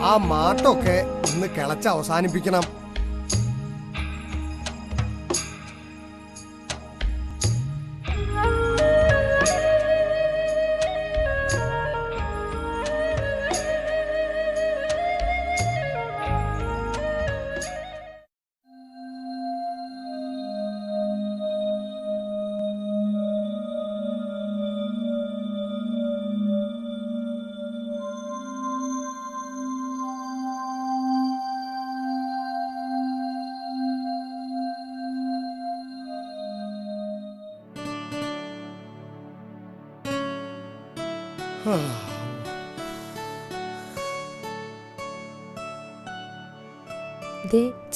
ആ മാട്ടൊക്കെ ഇന്ന് കിളച്ച് അവസാനിപ്പിക്കണം.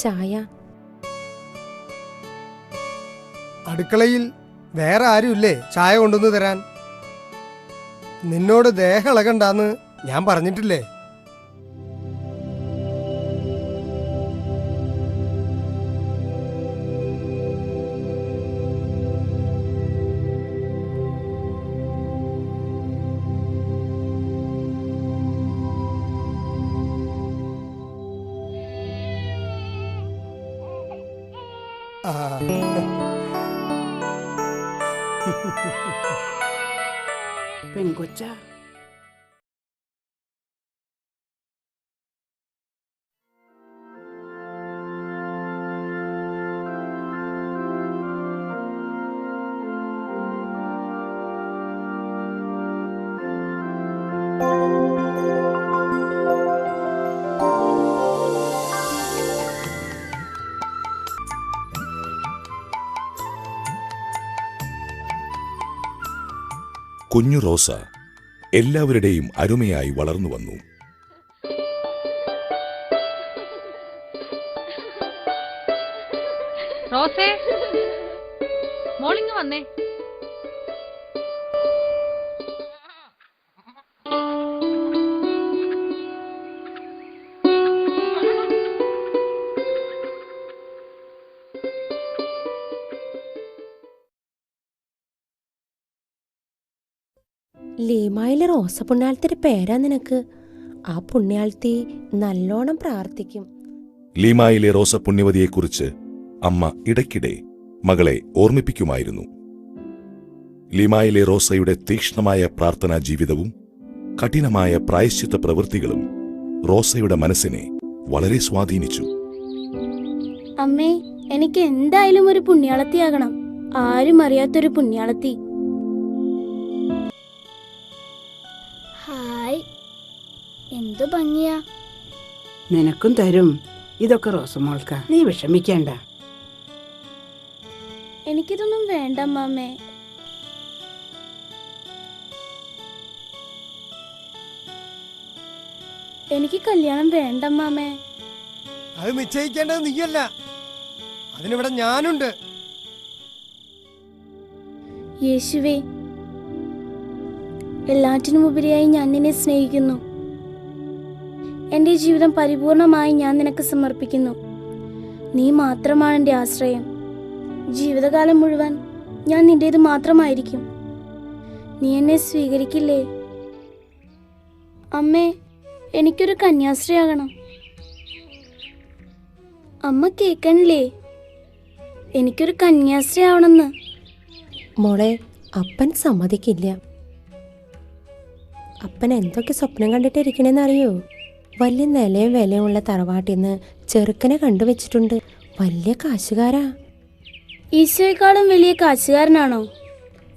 ചായ. അടുക്കളയിൽ വേറെ ആരുമില്ലേ ചായ കൊണ്ടുവന്ന് തരാൻ? നിന്നോട് ദേഹം ഇളകണ്ടാന്ന് ഞാൻ പറഞ്ഞിട്ടില്ലേ? പെൺകൊച്ച കുഞ്ഞു റോസ എല്ലാവരുടെയും അരുമയായി വളർന്നു വന്നു. റോസേ, മോളിങ് വന്നേ. ലീമായിലെ റോസ പുണ്യാളത്തിന്റെ പേരാ നിനക്ക്. ആ പുണ്യാളത്തി നല്ലോണം പ്രാർത്ഥിക്കും. ലീമായിലെ റോസ പുണ്യവതിയെക്കുറിച്ച് അമ്മ ഇടയ്ക്കിടെ മകളെ ഓർമ്മിപ്പിക്കുമായിരുന്നു. ലീമായിലെ റോസയുടെ തീക്ഷ്ണമായ പ്രാർത്ഥനാ ജീവിതവും കഠിനമായ പ്രായശ്ചിത്ത പ്രവൃത്തികളും റോസയുടെ മനസ്സിനെ വളരെ സ്വാധീനിച്ചു. അമ്മേ, എനിക്ക് എന്തായാലും ഒരു പുണ്യാളത്തിയാകണം. ആരും അറിയാത്തൊരു പുണ്യാളത്തി. ഹായ്, എന്തു ഭംഗിയാ. നിനക്കും തരും. ഇതൊക്കെ റോസമോൾക്ക, നീ വിഷമിക്കേണ്ട. എനിക്കിതൊന്നും വേണ്ട അമ്മേ. എനിക്ക് കല്യാണം വേണ്ട അമ്മേ. അത് നിശ്ചയിക്കേണ്ടത് നീയല്ല, അതിനിവിടെ ഞാനുണ്ട്. യേശുവേ, എല്ലാറ്റിനും ഉപരിയായി ഞാൻ നിന്നെ സ്നേഹിക്കുന്നു. എൻ്റെ ജീവിതം പരിപൂർണമായി ഞാൻ നിനക്ക് സമർപ്പിക്കുന്നു. നീ മാത്രമാണ് എൻ്റെ ആശ്രയം. ജീവിതകാലം മുഴുവൻ ഞാൻ നിന്റേത് മാത്രമായിരിക്കും. നീ എന്നെ സ്വീകരിക്കില്ലേ? അമ്മേ, എനിക്കൊരു കന്യാസ്ത്രീയാകണം. അമ്മ കേൾക്കണില്ലേ? എനിക്കൊരു കന്യാസ്ത്രീ ആവണമെന്ന്. മോളെ, അപ്പൻ സമ്മതിക്കില്ല. അപ്പൻ എന്തൊക്കെ സ്വപ്നം കണ്ടിട്ടിരിക്കണേന്നറിയോ? വലിയ നിലയും വിലയുമുള്ള തറവാട്ടിന്ന് ചെറുക്കനെ കണ്ടുവച്ചിട്ടുണ്ട്. വലിയ കാശുകാരാ. ഈശോയെക്കാളും വലിയ കാശുകാരനാണോ?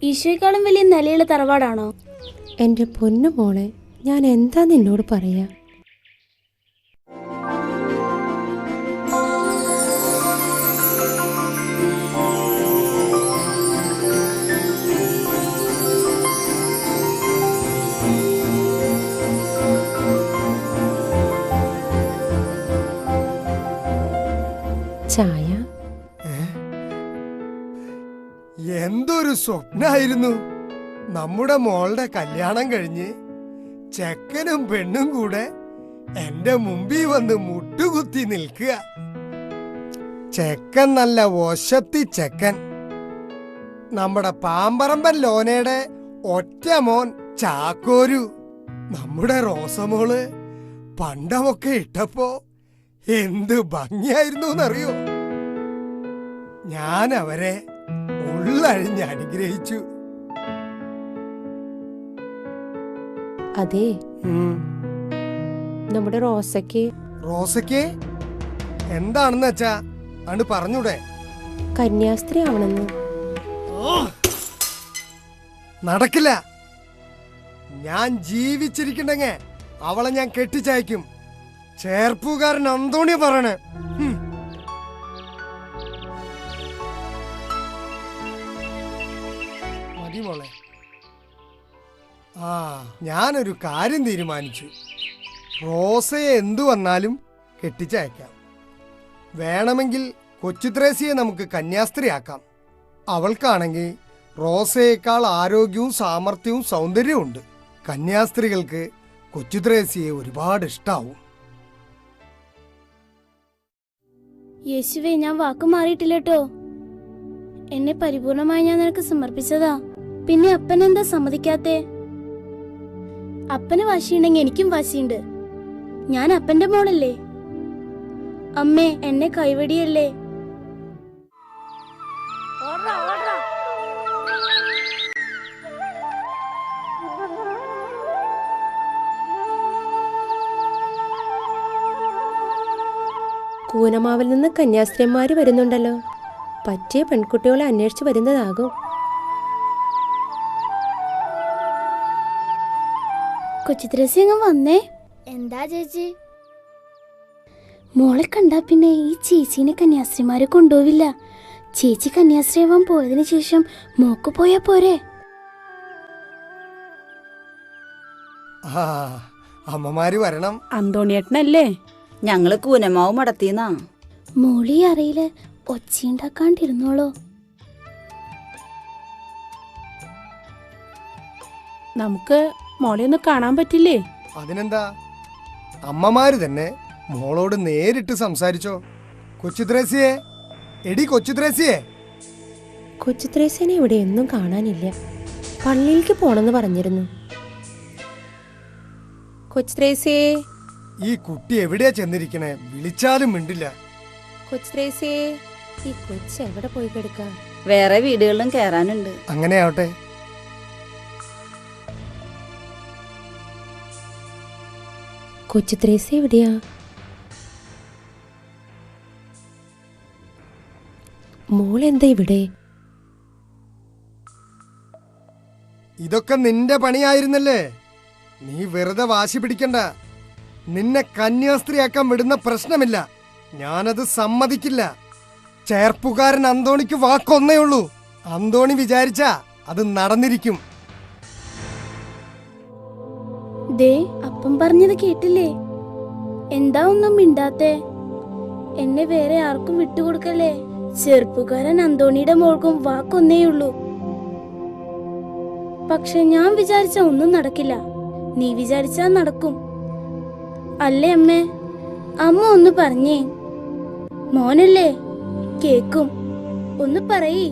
ഈശോയെക്കാളും വലിയ നിലയുള്ള തറവാടാണോ? എൻ്റെ പൊന്നു മോളെ, ഞാൻ എന്താ നിന്നോട് പറയാ? ചായ. എന്തൊരു സ്വപ്നായിരുന്നു. നമ്മുടെ മോളുടെ കല്യാണം കഴിഞ്ഞ് ചെക്കനും പെണ്ണും കൂടെ എന്റെ മുമ്പിൽ വന്ന് മുട്ടുകുത്തി നിൽക്കുക. ചെക്കൻ നല്ല ഒശത്തി ചെക്കൻ. നമ്മുടെ പാമ്പറമ്പൻ ലോനയുടെ ഒറ്റ മോൻ ചാക്കോരു. നമ്മുടെ റോസമോള് പണ്ടമൊക്കെ ഇട്ടപ്പോ എന്ത് ഭംഗിയായിരുന്നു എന്നറിയോ? ഞാൻ അവരെ ഉള്ളഴിഞ്ഞ് അനുഗ്രഹിച്ചു. അതെ, നമ്മുടെ റോസയ്ക്ക് റോസയ്ക്ക് എന്താണെന്ന് വെച്ചാ അണ്ട് പറഞ്ഞൂടെ? കന്യാസ്ത്രീ ആവണമെന്ന്. നടക്കില്ല. ഞാൻ ജീവിച്ചിരിക്കണ്ടെങ്ങ അവളെ ഞാൻ കെട്ടിച്ചയക്കും. ചേർപ്പുകാരൻ അന്തോണി പറയണേ. മതി മോളെ. ഞാനൊരു കാര്യം തീരുമാനിച്ചു. റോസയെ എന്തു വന്നാലും കെട്ടിച്ചയക്കാം. വേണമെങ്കിൽ കൊച്ചുത്രേസിയെ നമുക്ക് കന്യാസ്ത്രീയാക്കാം. അവൾക്കാണെങ്കിൽ റോസയേക്കാൾ ആരോഗ്യവും സാമർഥ്യവും സൗന്ദര്യവും ഉണ്ട്. കന്യാസ്ത്രീകൾക്ക് കൊച്ചുത്രേസിയെ ഒരുപാട് ഇഷ്ടാവും. യേശുവേ, ഞാൻ വാക്ക് മാറിയിട്ടില്ലട്ടോ. എന്നെ പരിപൂർണമായി ഞാൻ നിനക്ക് സമർപ്പിച്ചതാ. പിന്നെ അപ്പൻ എന്താ സമ്മതിക്കാത്തെ? അപ്പന് വാശിയുണ്ടെങ്കിൽ എനിക്കും വാശിയുണ്ട്. ഞാൻ അപ്പന്റെ മോളല്ലേ. അമ്മേ, എന്നെ കൈവടിയല്ലേ. കൂനമാവിൽ നിന്ന് കന്യാസ്ത്രീമാര് വരുന്നുണ്ടല്ലോ. പറ്റിയ പെൺകുട്ടികളെ അന്വേഷിച്ചു വരുന്നതാകും. കൊച്ചിത്രേസി അങ്ങ് വന്നേ. എന്താ ചേച്ചി? മോളെ കണ്ടാ പിന്നെ ഈ ചേച്ചീനെ കന്യാസ്ത്രീമാര് കൊണ്ടുപോവില്ല. ചേച്ചി കന്യാസ്ത്രീയാവാൻ പോയതിനു ശേഷം മോക്ക് പോയാ പോരെ? അമ്മമാര് വരണം. അന്തോണിയേട്ടനല്ലേ? ഞങ്ങള് കൂനമാവ് മടത്തിന്നാ. മോളി അറിയില്ല, ഒച്ചയുണ്ടാക്കാണ്ടിരുന്നോളോ. നമുക്ക് മോളെ ഒന്ന് കാണാൻ പറ്റില്ലേ? അതിനെന്താ, അമ്മമാര് തന്നെ മോളോട് നേരിട്ട് സംസാരിച്ചോ. കൊച്ചുത്രേസിയെ, എടി കൊച്ചുത്രേസിയെ. കൊച്ചുത്രേസിനെ ഇവിടെ ഒന്നും കാണാനില്ല. പള്ളിയിലേക്ക് പോണെന്ന് പറഞ്ഞിരുന്നു. കൊച്ചുത്രേസിയെ, ഈ കുട്ടി എവിടെയാ ചെന്നിരിക്കണേ? വിളിച്ചാലും മിണ്ടില്ല. കൊച്ചുത്രേസിയെ, ഈ കൊച്ച് എവിടെ പോയി കിടക്കാം? വേറെ വീടുകളിലും കേറാനുണ്ട്. അങ്ങനെ ആവട്ടെ. കൊച്ചുത്രേസി എവിടെയാ? മോളെന്താ ഇവിടെ? ഇതൊക്കെ നിന്റെ പണിയായിരുന്നല്ലേ. നീ വെറുതെ വാശി പിടിക്കണ്ട. നിന്നെ കന്യാസ്ത്രീയാക്കാൻ വിടുന്ന പ്രശ്നമില്ല. ഞാനത് സമ്മതിക്കില്ല. ചേർപ്പുകാരൻ അന്തോണിക്ക് വാക്കൊന്നേ ഉള്ളൂ. അന്തോണി വിചാരിച്ചാ അത് നടന്നിരിക്കും. ദേ, അപ്പം പറഞ്ഞത് കേട്ടില്ലേ? എന്താ ഒന്നും മിണ്ടാത്തെ? എന്നെ വേറെ ആർക്കും വിട്ടുകൊടുക്കല്ലേ. ചെറുപ്പുകാരൻ അന്തോണിയുടെ മോൾക്കും വാക്കൊന്നേയുള്ളൂ. പക്ഷെ ഞാൻ വിചാരിച്ച ഒന്നും നടക്കില്ല. നീ വിചാരിച്ചാ നടക്കും അല്ലേ അമ്മേ? അമ്മ ഒന്ന് പറഞ്ഞേ. മോനല്ലേ, കേക്കും. ഒന്ന് പറയേ.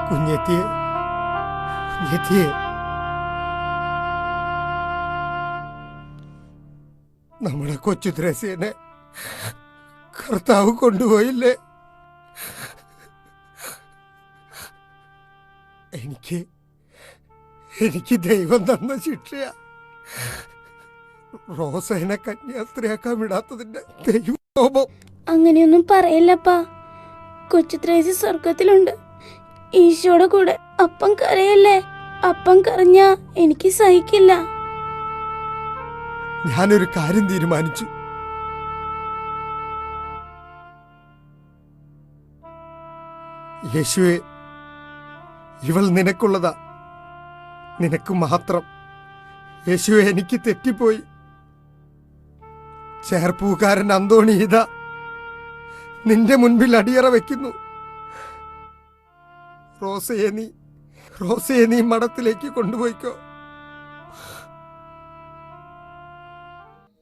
കുഞ്ഞെത്തിയെ, കുഞ്ഞെത്തിയെ. നമ്മുടെ കൊച്ചുത്രേസിനെ കർത്താവ് കൊണ്ടുപോയില്ലേ? എനിക്ക് ദൈവം തന്ന ശിക്ഷയാ. റോസേനെ കന്യാസ്ത്രീയാക്കാൻ വിടാത്തതിന്റെ ദൈവകോപം. അങ്ങനെയൊന്നും പറയല്ലപ്പാ. കൊച്ചു ത്രേസ്യ സ്വർഗത്തിലുണ്ട്. ഈശോയുടെ കൂടെ. അപ്പം കരയല്ലേ? അപ്പം കരഞ്ഞ എനിക്ക് സഹിക്കില്ല. ഞാനൊരു കാര്യം തീരുമാനിച്ചു. യേശുവേ, ഇവൾ നിനക്കുള്ളതാ, നിനക്ക് മാത്രം. യേശുവേ, എനിക്ക് തെറ്റിപ്പോയി. ചേർപ്പൂക്കാരൻ അന്തോണി ഇതാ നിന്റെ മുൻപിൽ അടിയറ വെക്കുന്നു. റോസയെ നീ മഠത്തിലേക്ക് കൊണ്ടുപോയിക്കോ.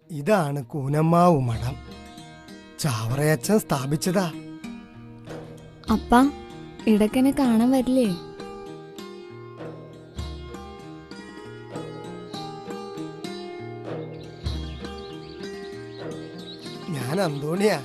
ഇതാണ് കൂനമ്മാവ് മഠം. ചാവറയച്ചൻ സ്ഥാപിച്ചതാ. അപ്പ ഇടയ്ക്കെന്നെ കാണാൻ വരില്ലേ? ഞാൻ അന്തോണിയാ.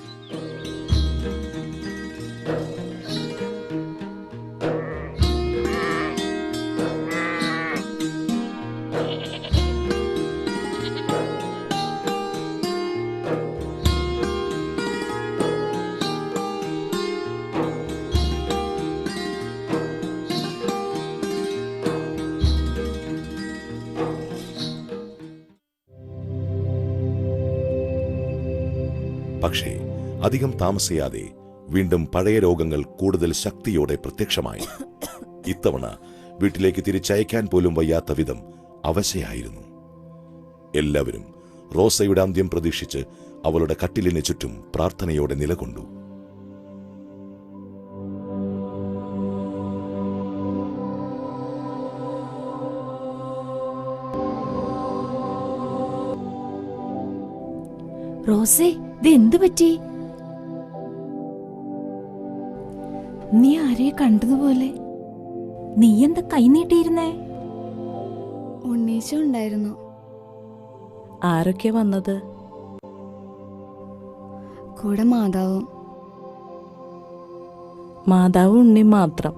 പക്ഷേ അധികം താമസിയാതെ വീണ്ടും പഴയ രോഗങ്ങൾ കൂടുതൽ ശക്തിയോടെ പ്രത്യക്ഷമായി. ഇത്തവണ വീട്ടിലേക്ക് തിരിച്ചയക്കാൻ പോലും വയ്യാത്ത വിധം അവശയായിരുന്നു. എല്ലാവരും റോസയുടെ അന്ത്യം പ്രതീക്ഷിച്ച് അവളുടെ കട്ടിലിന് ചുറ്റും പ്രാർത്ഥനയോടെ നിലകൊണ്ടു. റോസേ, ഇത് എന്തു പറ്റി? നീ ആരെയെ കണ്ടതുപോലെ. നീ എന്താ കൈ നീട്ടിയിരുന്നേ? ഉണ്ണീശോ ഉണ്ടായിരുന്നു. ആരൊക്കെ വന്നത്? കൂടെ മാതാവും. മാതാവ് ഉണ്ണി മാത്രം?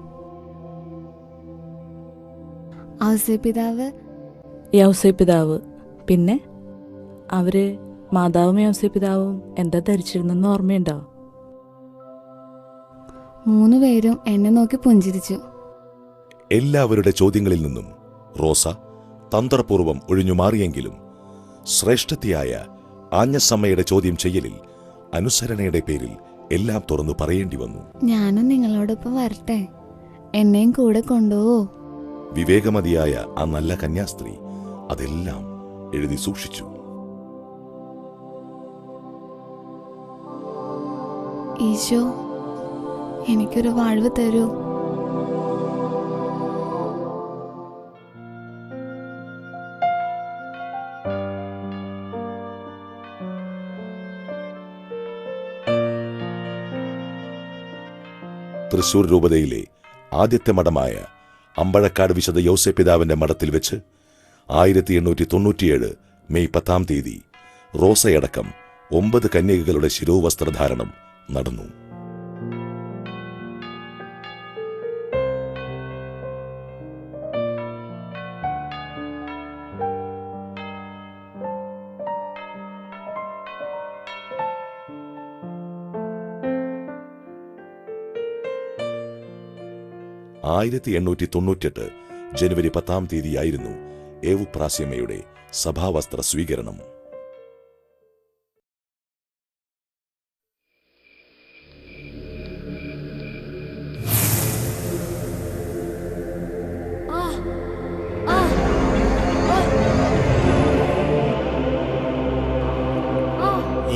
ഔസേപ്പിതാവ്, യൗസേപ്പിതാവ്. പിന്നെ അവര് മാതാവും യൗസേപ്പിതാവും എന്താ ധരിച്ചിരുന്നെന്ന് ഓർമ്മയുണ്ടോ? 3 പേരും എന്നെ നോക്കി പുഞ്ചിരിച്ചു. എല്ലാവരുടെ ചോദ്യങ്ങളിൽ നിന്നും റോസ തന്ത്രപൂർവം ഒഴിഞ്ഞുമാറിയെങ്കിലും ശ്രേഷ്ഠത്തിയായ ആഞ്ഞസമ്മയുടെ ചോദ്യം ചെയ്യലിൽ അനുസരണയുടെ പേരിൽ എല്ലാം തുറന്നു പറയേണ്ടി വന്നു. ഞാനും നിങ്ങളോടൊപ്പം വരട്ടെ? എന്നെയും കൂടെ കൊണ്ടുപോവോ? വിവേകമതിയായ ആ നല്ല കന്യാസ്ത്രീ അതെല്ലാം എഴുതി സൂക്ഷിച്ചു. ഈശോ, എനിക്കൊരു വാഴ്വ് തരൂ. തൃശൂർ രൂപതയിലെ ആദ്യത്തെ മഠമായ അമ്പഴക്കാട് വിശുദ്ധ യൗസേപ്പിതാവിന്റെ മഠത്തിൽ വെച്ച് 1897 മെയ് 10 തീയതി റോസയടക്കം 9 കന്യകകളുടെ ശിരോവസ്ത്രധാരണം നടന്നു. ജനുവരി 10 തീയതിയായിരുന്നു ഏവുപ്രാസ്യമയുടെ സഭാവസ്ത്ര സ്വീകരണം.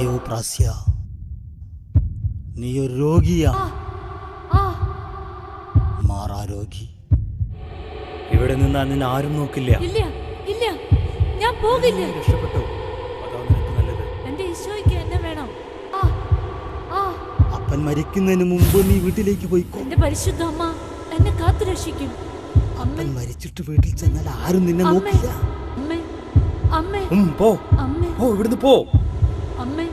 ഏവുപ്രാസ്യ, നീയൊരു രോഗിയാ, മാറാരോഗി. ഇവിടെ നിന്നാ നിന്നെ ആരും നോക്കില്ല. ഇല്ല ഇല്ല, ഞാൻ പോകില്ല. രക്ഷപ്പെട്ടു, അതാ നിനക്ക് നല്ലത്. എന്റെ ഈശോയ്ക്ക് എന്നെ വേണം. അപ്പൻ മരിക്കുന്നതിന് മുമ്പ് നീ വീട്ടിലേക്ക് പോയിക്കോ. എന്റെ പരിശുദ്ധ അമ്മ എന്നെ കാത്തു രക്ഷിക്കും. അപ്പൻ മരിച്ചിട്ട് വീട്ടിൽ ചെന്നാൽ ആരും നിന്നെ നോക്കില്ല. അമ്മേ അമ്മേ പോ അമ്മേ, പോ, ഇവിടുന്ന് പോ. അമ്മേ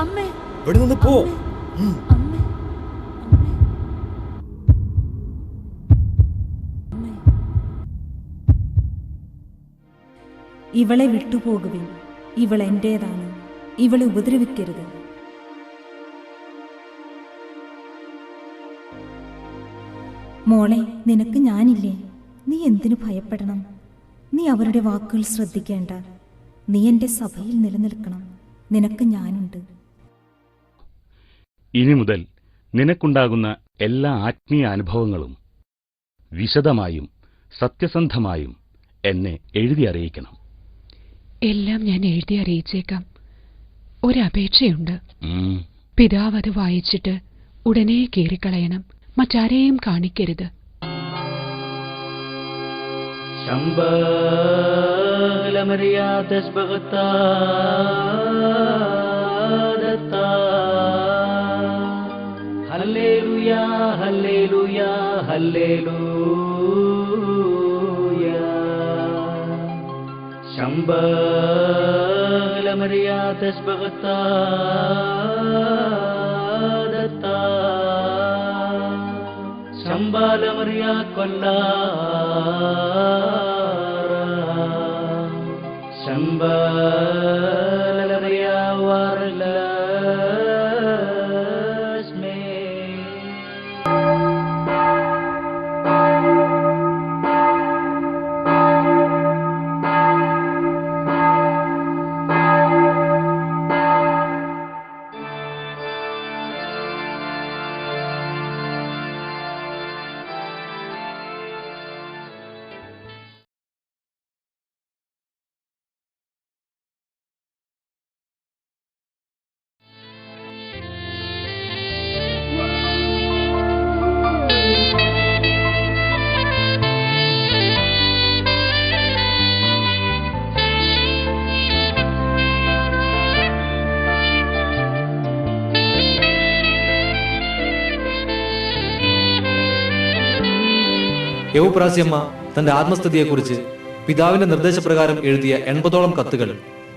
അമ്മേ, ഇവിടെ നിന്ന് പോ. അമ്മേ അമ്മേ. ഇവളെ വിട്ടുപോകുവിൻ, ഇവൾ എന്റേതാണ്, ഇവളെ ഉപദ്രവിക്കരുത്. മോളെ, നിനക്ക് ഞാനില്ലേ? നീ എന്തിനു ഭയപ്പെടണം? നീ അവരുടെ വാക്കുകൾ ശ്രദ്ധിക്കേണ്ട. നീ എൻ്റെ സഭയിൽ നിലനിൽക്കണം. നിനക്ക് ഞാനുണ്ട്. ഇനി മുതൽ നിനക്കുണ്ടാകുന്ന എല്ലാ ആത്മീയ അനുഭവങ്ങളും വിശദമായും സത്യസന്ധമായും എന്നെ എഴുതി അറിയിക്കണം. എല്ലാം ഞാൻ എഴുതി അറിയിച്ചേക്കാം. ഒരപേക്ഷയുണ്ട്. പിതാവ് അത് വായിച്ചിട്ട് ഉടനെ കീറിക്കളയണം. മറ്റാരെയും കാണിക്കരുത്. ഹല്ലേലൂയ ഹല്ലേലൂയ ഹല്ലേലൂയ ശംബല മരിയാ തസ്ബഗത്താ ദത്താ ശംബല മരിയാ കൊല്ലാര ശംബല മരിയാ വറല യൗപ്രാസ്യമ്മ തന്റെ ആത്മസ്ഥിതിയെക്കുറിച്ച് പിതാവിന്റെ നിർദ്ദേശപ്രകാരം എഴുതിയ 80ഓളം കത്തുകൾ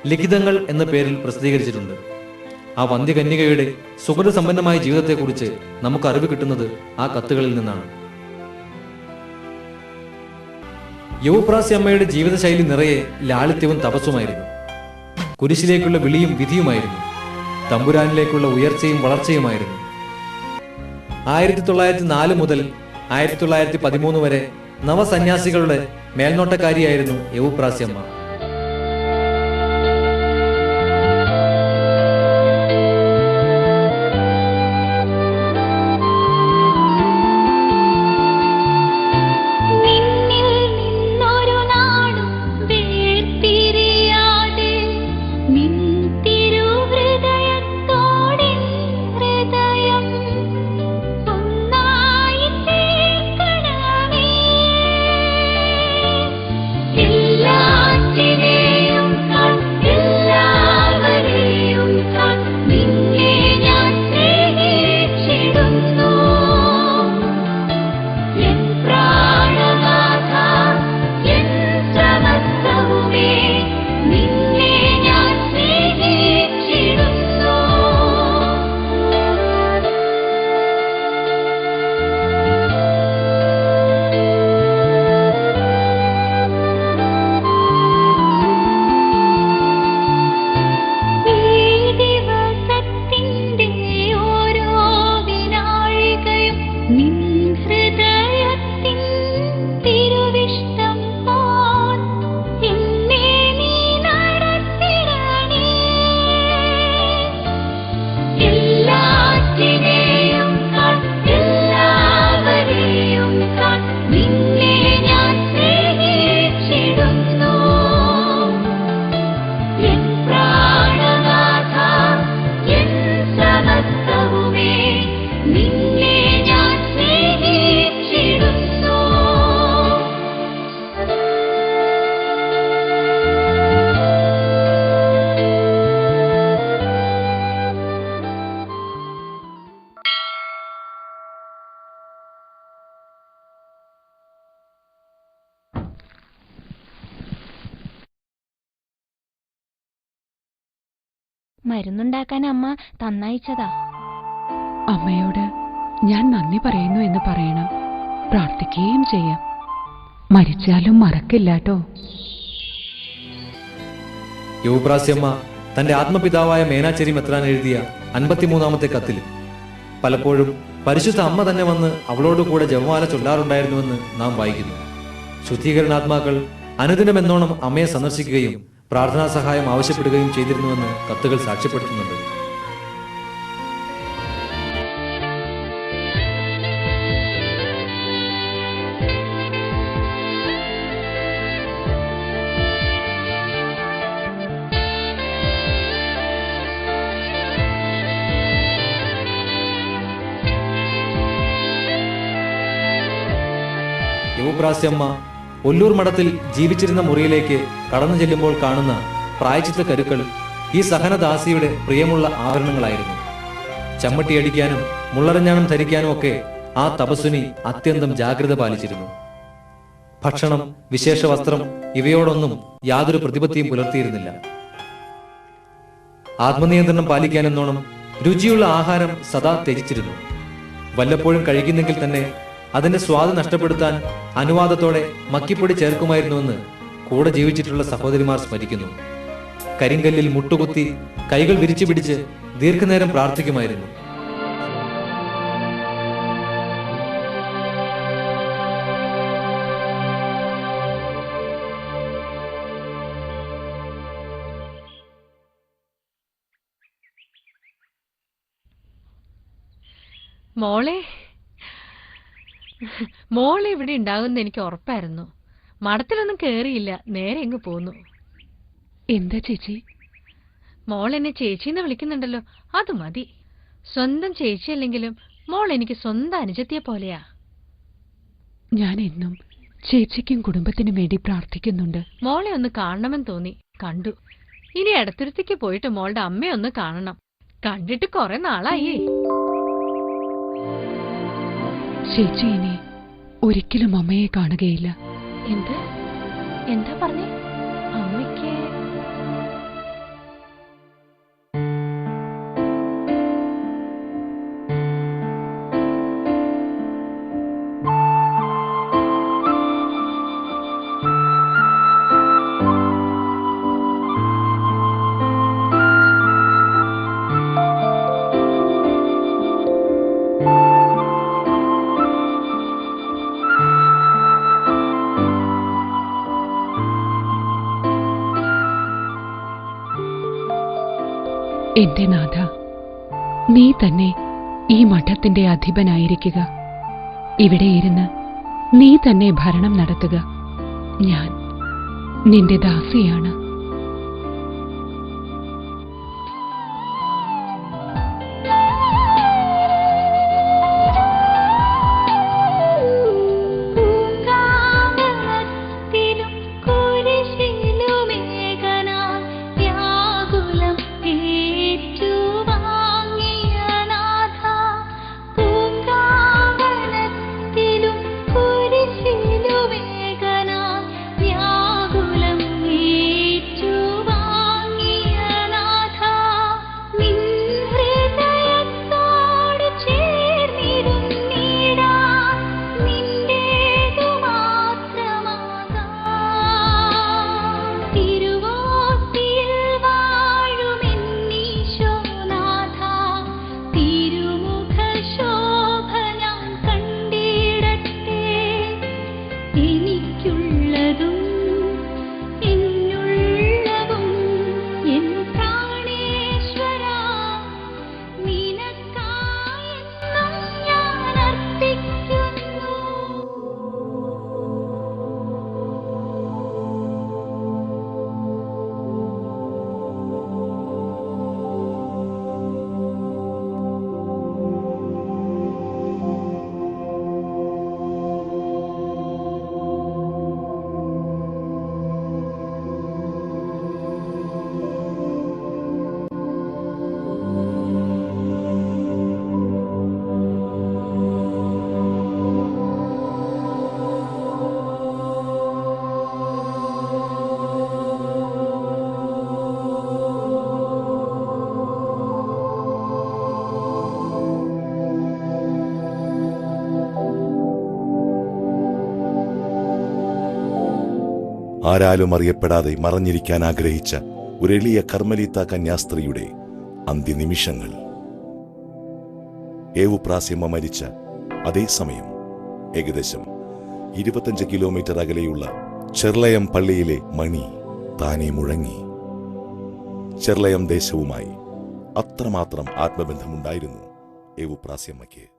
ലിഖിതങ്ങൾ എന്ന പേരിൽ പ്രസിദ്ധീകരിച്ചിട്ടുണ്ട്. ആ വന്ധ്യകന്യകയുടെ സുഗതസമ്പന്നമായ ജീവിതത്തെക്കുറിച്ച് നമുക്ക് അറിവ് കിട്ടുന്നത് ആ കത്തുകളിൽ നിന്നാണ്. യൗപ്രാസ്യമ്മയുടെ ജീവിതശൈലി നിറയെ ലാളിത്യവും തപസ്സുമായിരുന്നു. കുരിശിലേക്കുള്ള വിളിയും വിധിയുമായിരുന്നു. തമ്പുരാനിലേക്കുള്ള ഉയർച്ചയും വളർച്ചയുമായിരുന്നു. 1904 മുതൽ 1913 വരെ നവസന്യാസികളുടെ മേൽനോട്ടക്കാരിയായിരുന്നു യൗപ്രാസ്യമ്മ. മരുന്നുണ്ടാക്കാൻ അമ്മ തന്നയച്ചതാ. അമ്മയോട് ഞാൻ നന്ദി പറയുന്നു എന്ന് പറയണം. പ്രാർത്ഥിക്കുകയും ചെയ്യാം. മരിച്ചാലും മറക്കില്ലാട്ടോ. യൗപ്രാസ്യമ്മ തന്റെ ആത്മപിതാവായ മേനാച്ചേരി മെത്രാൻ എഴുതിയ 53-ാമത്തെ കത്തിൽ പലപ്പോഴും പരിശുദ്ധ അമ്മ തന്നെ വന്ന് അവളോട് കൂടെ ജപമാല ചൊല്ലാറുണ്ടായിരുന്നുവെന്ന് നാം വായിക്കുന്നു. ശുദ്ധീകരണാത്മാക്കൾ അനുദിനമെന്നോണം അമ്മയെ സന്ദർശിക്കുകയും പ്രാർത്ഥനാ സഹായം ആവശ്യപ്പെടുകയും ചെയ്തിരുന്നുവെന്ന് കത്തുകൾ സാക്ഷ്യപ്പെടുത്തുന്നുണ്ട്. യൗപ്രാസ്യമ്മ ഒല്ലൂർ മഠത്തിൽ ജീവിച്ചിരുന്ന മുറിയിലേക്ക് കടന്നു ചെല്ലുമ്പോൾ കാണുന്ന പ്രായച്ചിത്ത കരുക്കൾ ഈ സഹനദാസിയുടെ പ്രിയമുള്ള ആഭരണങ്ങളായിരുന്നു. ചമ്മട്ടിയടിക്കാനും മുള്ളരഞ്ഞാണം ധരിക്കാനും ഒക്കെ ആ തപസ്വിനി അത്യന്തം ജാഗ്രത പാലിച്ചിരുന്നു. ഭക്ഷണം, വിശേഷ വസ്ത്രം ഇവയോടൊന്നും യാതൊരു പ്രതിപത്തിയും പുലർത്തിയിരുന്നില്ല. ആത്മനിയന്ത്രണം പാലിക്കാനെന്നോണം രുചിയുള്ള ആഹാരം സദാ ത്യജിച്ചിരുന്നു. വല്ലപ്പോഴും കഴിക്കുന്നെങ്കിൽ തന്നെ അതിന്റെ സ്വാദ് നഷ്ടപ്പെടുത്താൻ അനുവാദത്തോടെ മക്കിപ്പൊടി ചേർക്കുമായിരുന്നുവെന്ന് കൂടെ ജീവിച്ചിട്ടുള്ള സഹോദരിമാർ സ്മരിക്കുന്നു. കരിങ്കല്ലിൽ മുട്ടുകുത്തി കൈകൾ വിരിച്ചു പിടിച്ച് ദീർഘനേരം പ്രാർത്ഥിക്കുമായിരുന്നു. മോളെ ഇവിടെ ഉണ്ടാകുമെന്ന് എനിക്ക് ഉറപ്പായിരുന്നു. മഠത്തിലൊന്നും കേറിയില്ല, നേരെ ഇങ്ങ് പോന്നു. എന്താ ചേച്ചി? മോൾ എന്നെ ചേച്ചിന്ന് വിളിക്കുന്നുണ്ടല്ലോ, അത് മതി. സ്വന്തം ചേച്ചിയല്ലെങ്കിലും മോൾ എനിക്ക് സ്വന്തം അനുജത്തിയെ പോലെയാ. ഞാൻ എന്നും ചേച്ചിക്കും കുടുംബത്തിനും വേണ്ടി പ്രാർത്ഥിക്കുന്നുണ്ട്. മോളെ ഒന്ന് കാണണമെന്ന് തോന്നി, കണ്ടു. ഇനി എടത്തുരുത്തിക്ക് പോയിട്ട് മോളുടെ അമ്മയെ ഒന്ന് കാണണം. കണ്ടിട്ട് കുറെ നാളായി. ചേച്ചി ഇനി ഒരിക്കലും അമ്മയെ കാണുകയില്ല. എന്താ പറഞ്ഞേ? അമ്മയ്ക്ക് എന്റെ നാഥ, നീ തന്നെ ഈ മഠത്തിന്റെ അധിപനായിരിക്കുക. ഇവിടെ ഇരുന്ന് നീ തന്നെ ഭരണം നടത്തുക. ഞാൻ നിന്റെ ദാസിയാണ്. ആരാലും അറിയപ്പെടാതെ മറഞ്ഞിരിക്കാൻ ആഗ്രഹിച്ച ഒരു എളിയ കർമ്മലീത്ത കന്യാസ്ത്രീയുടെ അന്ത്യനിമിഷങ്ങൾ. ഏവുപ്രാസ്യമ്മ മരിച്ച അതേ സമയം ഏകദേശം 25 കിലോമീറ്റർ അകലെയുള്ള ചെർളയം പള്ളിയിലെ മണി താനെ മുഴങ്ങി. ചെർളയം ദേശവുമായി അത്രമാത്രം ആത്മബന്ധമുണ്ടായിരുന്നു ഏവുപ്രാസ്യമ്മയ്ക്ക്.